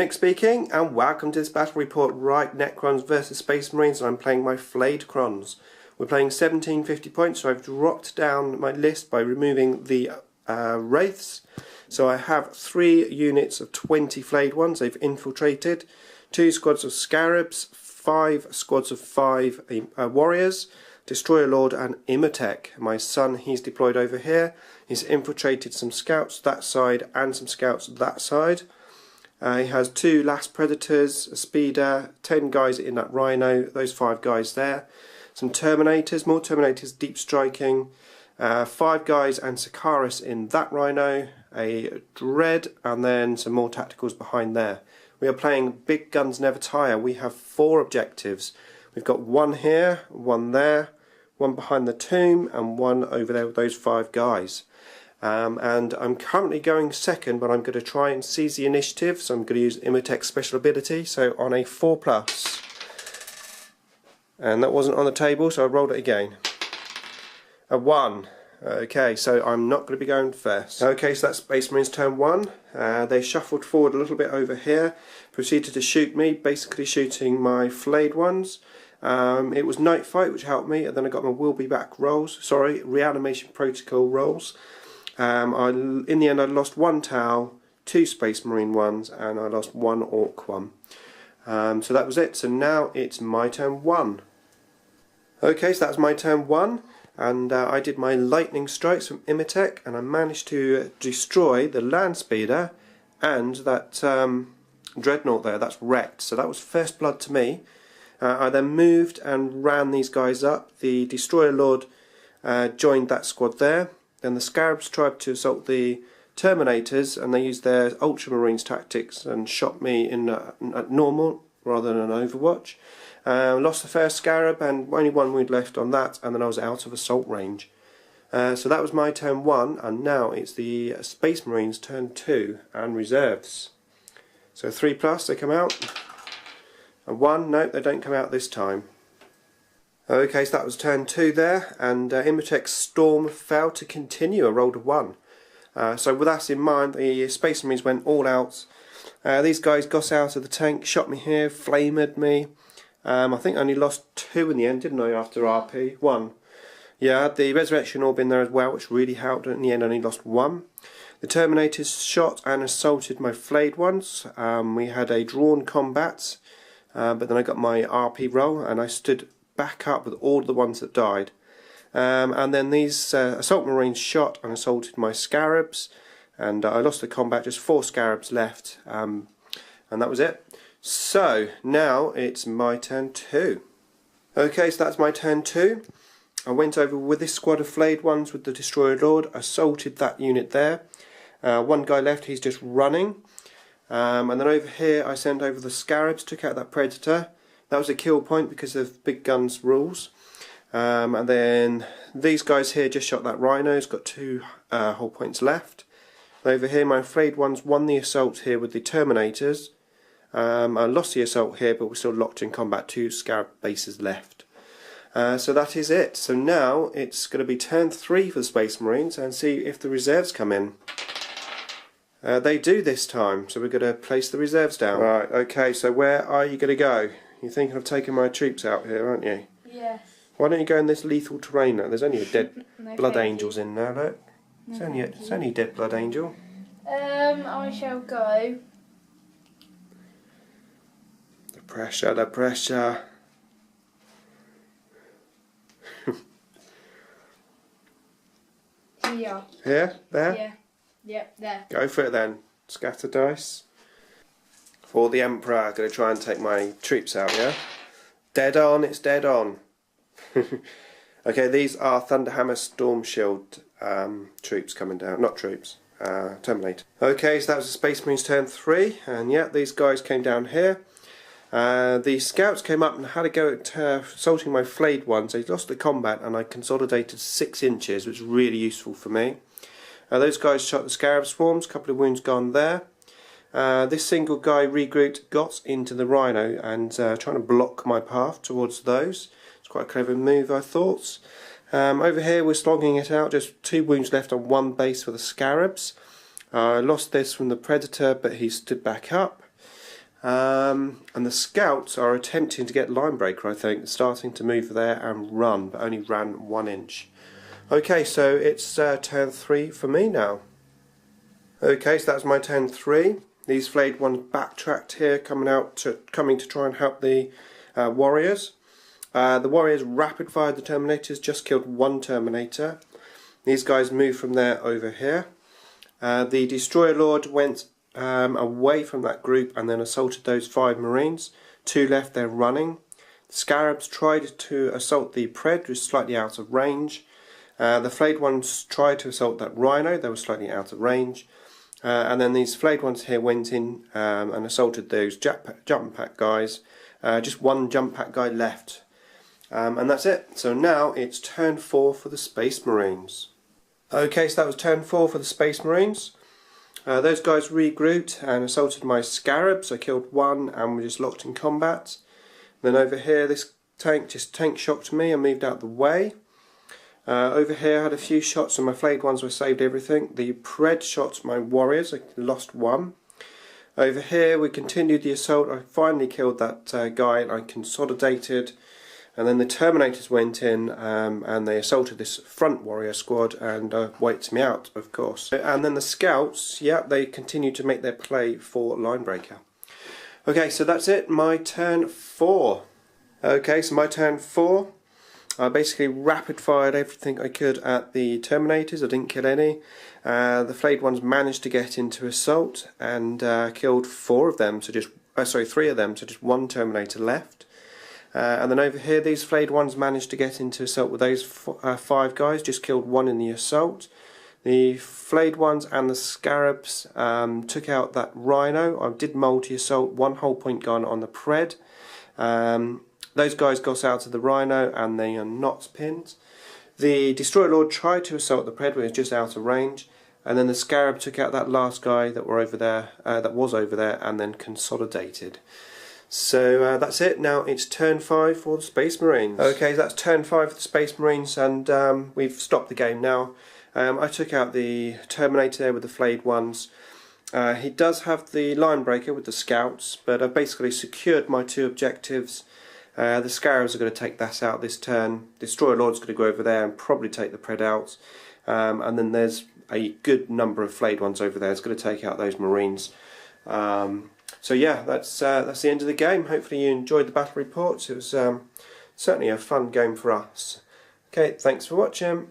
Nick speaking, and welcome to this battle report. Right, Necrons versus Space Marines, and I'm playing my Flayed Crons. We're playing 1750 points, so I've dropped down my list by removing the Wraiths. So I have 3 units of 20 Flayed ones. They've infiltrated, 2 squads of Scarabs, 5 squads of 5 Warriors, Destroyer Lord and Imhotep. My son, he's deployed over here. He's infiltrated some scouts that side and some scouts that side. He has 2 last predators, a speeder, 10 guys in that rhino, those 5 guys there. Some terminators, more terminators, deep striking, 5 guys and Sikaris in that rhino, a dread, and then some more tacticals behind there. We are playing Big Guns Never Tire. We have 4 objectives. We've got 1 here, 1 there, 1 behind the tomb, and 1 over there with those 5 guys. And I'm currently going second, but I'm going to try and seize the initiative, so I'm going to use Imhotep's special ability, so on a 4+. And that wasn't on the table, so I rolled it again. A 1. Okay, so I'm not going to be going first. Okay, so that's Space Marines turn 1. They shuffled forward a little bit over here, proceeded to shoot me, basically shooting my Flayed ones. It was Night Fight, which helped me, and then I got my Will Be Back rolls, reanimation protocol rolls. In the end I lost 1 Tau, 2 Space Marine ones, and I lost 1 Orc one. So that was it. So now it's my turn 1. Okay, so that was my turn 1, and I did my lightning strikes from Imhotep, and I managed to destroy the land speeder and that dreadnought there. That's wrecked. So that was first blood to me. I then moved and ran these guys up. The Destroyer Lord joined that squad there. Then the Scarabs tried to assault the Terminators, and they used their Ultramarines tactics and shot me in at normal rather than an Overwatch. Lost the first Scarab and only 1 wound left on that, and then I was out of assault range. So that was my turn 1, and now it's the Space Marines turn 2 and reserves. So 3+, they come out. And 1, no, they don't come out this time. Okay, so that was turn 2 there, and Imhotep's Storm failed to continue, a roll of 1. So with that in mind, the Space Marines went all out. These guys got out of the tank, shot me here, flamed me. I think I only lost 2 in the end, didn't I, after RP? 1. Yeah, I had the Resurrection Orb in there as well, which really helped, and in the end I only lost 1. The Terminators shot and assaulted my Flayed ones. We had a drawn combat, but then I got my RP roll, and I stood back up with all the ones that died. And then these Assault Marines shot and assaulted my Scarabs, and I lost the combat, just 4 Scarabs left, and that was it. So now it's my turn 2. Okay, so that's my turn 2. I went over with this squad of Flayed ones with the Destroyer Lord, assaulted that unit there. 1 guy left, he's just running. And then over here I sent over the Scarabs, took out that Predator. That was a kill point because of Big Guns rules. And then these guys here just shot that Rhino, it's got 2 whole points left. Over here my Flayed ones won the assault here with the Terminators. I lost the assault here, but we're still locked in combat, 2 Scarab bases left. So that is it. So now it's going to be turn 3 for the Space Marines, and see if the reserves come in. They do this time, so we're going to place the reserves down. Right, okay, so where are you going to go? You're thinking of taking my troops out here, aren't you? Yes. Why don't you go in this lethal terrain now? There's only a dead No, blood angels in there, look. It's No, only a dead blood angel. I shall go. The pressure, the pressure. Here. Here? There? Yeah. Yep, there. Go for it then. Scatter dice. For the Emperor, I'm going to try and take my troops out, yeah? Dead on, it's dead on. Okay, these are Thunderhammer Storm Shield troops coming down. Not troops, Terminator. Okay, so that was the Space Marines turn 3, and yeah, these guys came down here. The Scouts came up and had a go at assaulting my Flayed ones. They lost the combat, and I consolidated 6 inches, which was really useful for me. Those guys shot the Scarab Swarms, a couple of wounds gone there. This single guy regrouped, got into the Rhino and trying to block my path towards those. It's quite a clever move, I thought. Over here we're slogging it out, just 2 wounds left on 1 base for the Scarabs. I lost this from the Predator, but he stood back up. And the scouts are attempting to get Linebreaker, I think, starting to move there and run, but only ran 1 inch. Okay, so it's turn 3 for me now. Okay, so that's my turn 3. These flayed ones backtracked here, coming to try and help the warriors. The warriors rapid fired the Terminators, just killed 1 Terminator. These guys moved from there over here. The Destroyer Lord went away from that group and then assaulted those 5 Marines. 2 left, they're running. The Scarabs tried to assault the Pred, was slightly out of range. The flayed ones tried to assault that Rhino, they were slightly out of range. And then these flayed ones here went in and assaulted those jump pack guys. Just 1 jump pack guy left. And that's it. So now it's turn 4 for the Space Marines. Okay, so that was turn 4 for the Space Marines. Those guys regrouped and assaulted my Scarabs. I killed 1 and were just locked in combat. Then over here this tank just tank shocked me and moved out the way. Over here I had a few shots and my flayed ones were saved everything. The Pred shot my warriors, I lost 1. Over here we continued the assault. I finally killed that guy and I consolidated. And then the Terminators went in and they assaulted this front warrior squad and wiped me out, of course. And then the scouts, yeah, they continued to make their play for Linebreaker. Okay, so that's it, my turn 4. Okay, so my turn 4. I basically rapid fired everything I could at the Terminators. I didn't kill any. The flayed ones managed to get into assault and killed 4 of them, so just 3 of them, so just 1 Terminator left. And then over here these flayed ones managed to get into assault with those 5 guys, just killed 1 in the assault. The flayed ones and the Scarabs took out that Rhino. I did multi-assault, 1 whole point gun on the Pred. Those guys got out of the Rhino and they are not pinned. The Destroyer Lord tried to assault the Pred, but it was just out of range. And then the Scarab took out that last guy that was over there, and then consolidated. So that's it. Now it's turn 5 for the Space Marines. Okay, that's turn 5 for the Space Marines, and we've stopped the game now. I took out the Terminator there with the flayed ones. He does have the Linebreaker with the scouts, but I've basically secured my 2 objectives. The Scarabs are going to take that out this turn. Destroyer Lord's going to go over there and probably take the Pred out. And then there's a good number of flayed ones over there. It's going to take out those Marines. So yeah, that's the end of the game. Hopefully you enjoyed the battle reports. It was certainly a fun game for us. Okay, thanks for watching.